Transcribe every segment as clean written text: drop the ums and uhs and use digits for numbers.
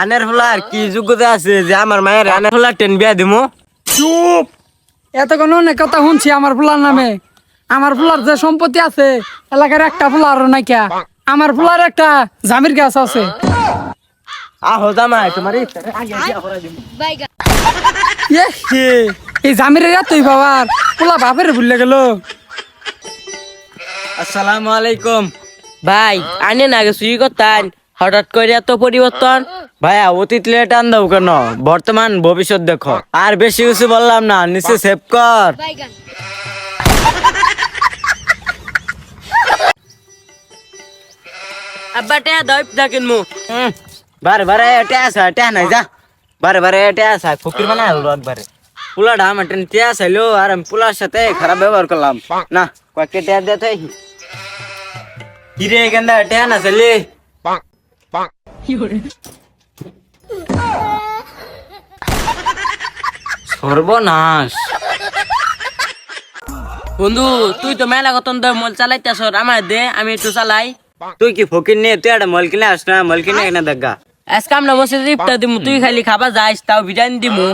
আনের ফুলার কি যোগ্যতা আছে যে আমার মায়ের আনের ফুলার টেন বিয়া দিমু? চুপ! এতক্ষণ অনেক কথা শুনছি আমার ফুলার নামে। আমার ফুলার যে সম্পত্তি আছে এলাকার একটা ফুলার নাইকা। আমার ফুলার একটা জামির গাছ আছে। আহো জামাই তোমার ইফতারে আগে বিয়া করে দিমু। এ হে, এই জামিরের এতই বাবার ফুলা বাপের ভুলে গেল। আসসালামু আলাইকুম। ভাই আনে না আগে চুরি করতেন, হঠাৎ করে এত পরিবর্তন। ভাইয়া অতীত লেট টান দাও কেন? বর্তমান ভবিষ্যৎ দেখো। আর বেশি কিছু বললাম না, নিচে সেভ কর। আব্বা টেয়া দইপ থাকেন মু। বারে বারে ট্যা নাই যা। বারে বারে ট্যা ফকির বানায় হলো একবারে। পুলাটা আমার টেন ট্যা চাইলো আর আমি পুলার সাথে খারাপ ব্যবহার করলাম না। কয়েকটা ট্যা দিতে কিরে গেন্দা ট্যা না চাইলে সর্বনাশ। বন্ধু তুই তো মেলা কতন মোল চালাইতেছ, আমার দে আমি একটু চালাই। তুই কি ফকির নিয়ে তুই একটা মল কিনে আস না, মল কিনে এনে দেখা। আজকে আমরা বসে ইফতার দিমু, তুই খালি খাবার যাইস, তাও বিরিয়ানি দিমু।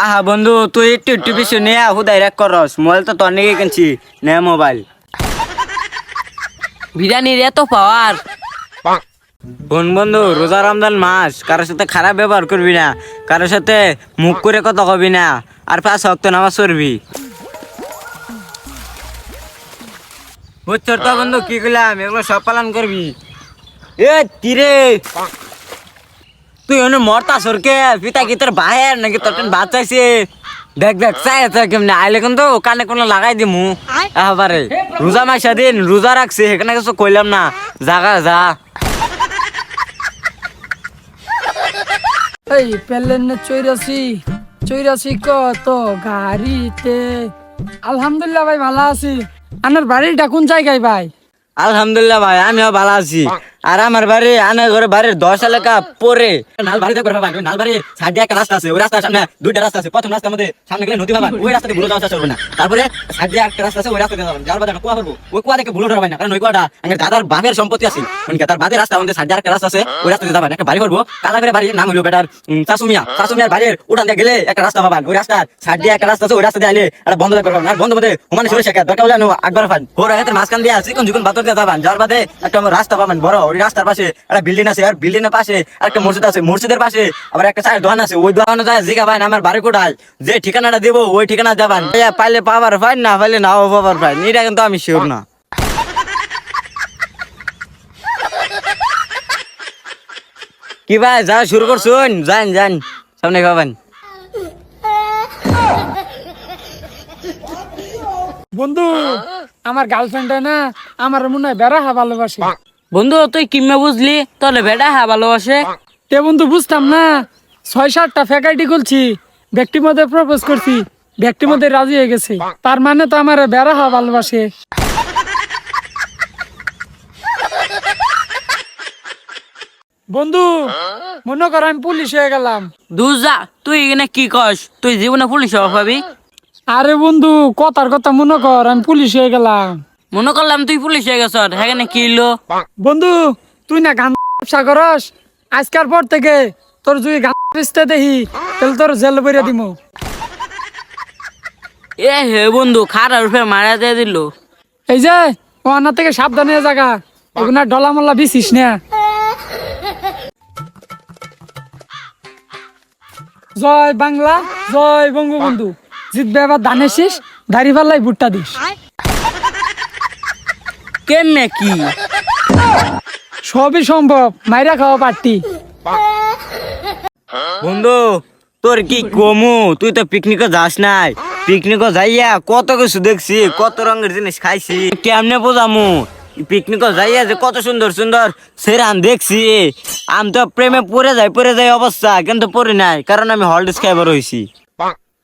আহা বন্ধু তুই একটু একটু পিছু নিয়ে হুদাই রাখ করস। মোবাইল তো তোর নিয়ে কিনছি নে মোবাইল। বিরিয়ানির এত পাওয়ার। কোন বন্ধু, রোজা রমজান মাস, কারোর সাথে খারাপ ব্যবহার করবি না, কারোর সাথে মুখ করে কথা কবি না, আর 5 ওয়াক্ত নামাজ পড়বি। বুঝছর তো বন্ধু কি কইলাম, এগুলো সব পালন করবি। এ কিরে তুই অন্য মরতা সরকে পিতা কি তোর বাহের নাকি তোর ভাত চাইছে? দেখ দেখ চাই কেমনে আইলে কিন্তু কানে কোনো লাগাই দিমু। আবারে রোজা মাইসা দিন রোজা রাখছে সেখানে কিছু কইলাম না, জাগা যা। এই পেলেন চৈরাশি চৈরাশি কত গাড়িতে। আলহামদুলিল্লাহ ভাই ভালো আছি। আনার বাড়িটা কোন জায়গায় ভাই? আলহামদুলিল্লাহ ভাই আমিও ভালো আছি। আর আমার বাড়ি আনার ঘরে বাড়ির 10 এলাকা পরে নালবাড়িতে করে ভাই। নালবাড়ির সাইডে একটা রাস্তা আছে, ওই রাস্তার সামনে দুইটা রাস্তা আছে। প্রথম রাস্তার মধ্যে সামনে গেলে নদী ভাবা, ওই রাস্তাতে ভুলো যাওয়া চলবে না। তারপরে সাইডে একটা রাস্তা আছে, ওই রাস্তাতে যাবেন। যার বাদে একটা কুয়া করবো, ওই কুয়া থেকে ভুলো ধরবেন না, কারণ ওই কুয়াটা আমার দাদার বাপের সম্পত্তি আছে। মানে তার বাদের রাস্তা আমাদের সাইডে একটা রাস্তা আছে, ওই রাস্তাতে যাবেন। একটা বাড়ি করবো, কালা করে বাড়ির নাম হলো বেটার চাষুমিয়ার বাড়ির উঠান দিয়ে গেলে একটা রাস্তা পাবেন। ওই রাস্তার সাইডে একটা রাস্তা আছে, ওই রাস্তা দিয়ে আইলে একটা বন্ধ করবেন। আর বন্ধ মধ্যে হুমানে সরে শেখা দরকার হলে একবার পান ওর হাতের মাঝখান দিয়ে চিকন চিকন বাতর দিয়ে যাবেন। যার বাদে একটা রাস্তা পাবেন বড়, ওই রাস্তার পাশে একটা বিল্ডিং আছে, আর বিল্ডিং এর পাশে একটা মসজিদ আছে, মসজিদের পাশে আবার একটা চায়ের দোকান আছে। ওই দোকানে যায় জিগা ভাই আমার বাড়ি কোটায়, যে ঠিকানাটা দেবো ওই ঠিকানা যাবেন। পাইলে পাবার ফাইন, না পাইলে নাও পাবার ফাইন, এটা কিন্তু আমি শিওর না। কি ভাই যা শুরু করছুন, যান যান সামনে খাবেন। বন্ধু আমার গার্লফ্রেন্ড না আমার মনে হয় বেড়া ভালোবাসে। বন্ধু তুই কিমে বুঝলি তোলে বেটা হ্যাঁ ভালোবাসে? তে বন্ধু বুঝতাম না, 6-7টা ফ্যাকাল্টি খুলছি, ব্যক্তির মধ্যে প্রপোজ করছি, ব্যক্তির মধ্যে রাজি হয়ে গেছে। তার মানে তো আমার বেড়া ভালোবাসে। বন্ধু মনে কর আমি পুলিশ হয়ে গেলাম। দূর যা, তুই এখানে কি কস? তুই জীবনে পুলিশ হওয়া পাবি? আরে বন্ধু কথার কথা মনে কর আমি পুলিশ হয়ে গেলাম। মনে করলাম তুই পুলিশ হয়ে গেছ, সেখানে কি হলো? বন্ধু তুই না গান ব্যবসা করস, আজকের পর থেকে তোর যদি গান বেচতে দেখি তাহলে তোর জেল বইরা দিমু। এ হে বন্ধু খারাপ রূপে মারা দিয়ে দিল। এই যে ওনার থেকে সাবধানে জায়গা, ওগুলা ডলা মল্লা বিছিস না। জয় বাংলা, জয় বঙ্গবন্ধু। জিতবে এবার ধানের শীষ, দাড়ি পাল্লাই ভুট্টা দিস। কেমনে কি? সবই সম্ভব, মাইরা খাওয়া পার্টি। বন্ধু তোর কি কমু, তুই তো পিকনিকে যাস নাই। পিকনিকে যাইয়া কত কিছু দেখছি, কত রঙের জিনিস খাইছি, কেমনে বোঝামু? পিকনিকে যাইয়া যে কত সুন্দর সুন্দর সেরান দেখছি, আমি তো প্রেমে পড়ে যাই অবস্থা, কিন্তু পড়ি নাই, কারণ আমি হলডেস খাইবার হয়েছি।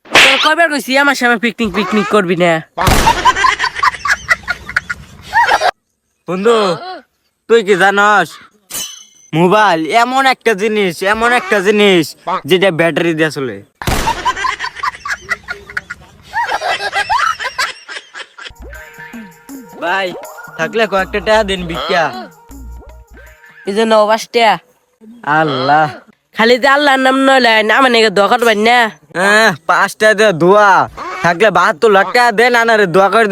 তোর কয়বার কইছি আমার সামনে পিকনিক করবি না? বন্ধু তুই কি জানস, মোবাইল এমন একটা জিনিস যেটা ব্যাটারি দিয়ে চলে। ভাই থাকলে কয়েকটা টাকা দিন ভিক্ষা। এই যে 9 5 টাকা। আল্লাহ খালি যে আল্লাহর নাম নলেন আমার নাকি দোয়া করবেন না 5টা দিয়ে দোয়া থাকলে 72 লাখ টাকা দেন আনারে দোয়া করে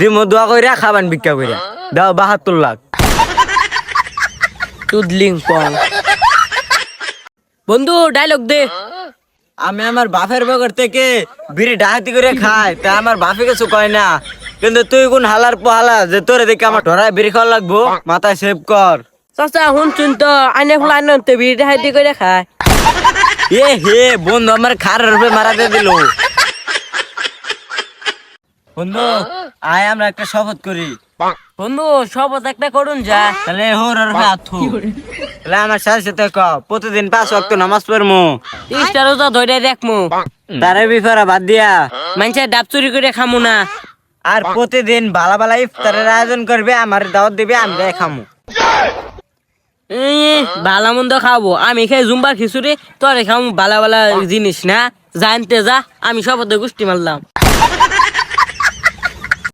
দিমু দোয়া কইরা খাবান ভিক্ষা কইরা দাও 72 লাখ। চুদলিং পং বন্ধু ডায়লগ দে। আমি আমার বাপের বগর থেকে বিড়ি ডাহাতি করে খাই তা আমার বাপে কিছু কয় না, কিন্তু তুই কোন হালার পোহালা যে তোরে দেখে আমার ঢোড়ায় বিড়ি খাওয়া লাগবো? মাথায় সেভ কর। চাচা শুনছুন তো আনে ফুল আনতে বিড়ি হাইতে করে খায়। এ হে বন্ধু আমার খারার রূপে মারা দিয়ে দিল। বন্ধু আয় আমরা একটা শপথ করি। বন্ধু শপথ একটা করুন যা। তাহলে হোর আর হাথু তাহলে আমার সাথে সাথে প্রতিদিন 5 ওয়াক্ত নামাজ পড়মু, 30টা রোজা ধরে রাখমু, তারে বিফারা বাদ দিয়া মানুষের ডাব চুরি করে খামু না, আর প্রতিদিন বালা বালা ইফতারের আয়োজন করবে, আমার দাওয়াত দিবে, আমরা খামু। ভালো মন্দ খাবো, আমি খাই জুম্বার খিচুড়ি, তোরে খামু ভালো ভালো জিনিস না, জানতে যা। আমি শপথে গোষ্ঠী মারলাম।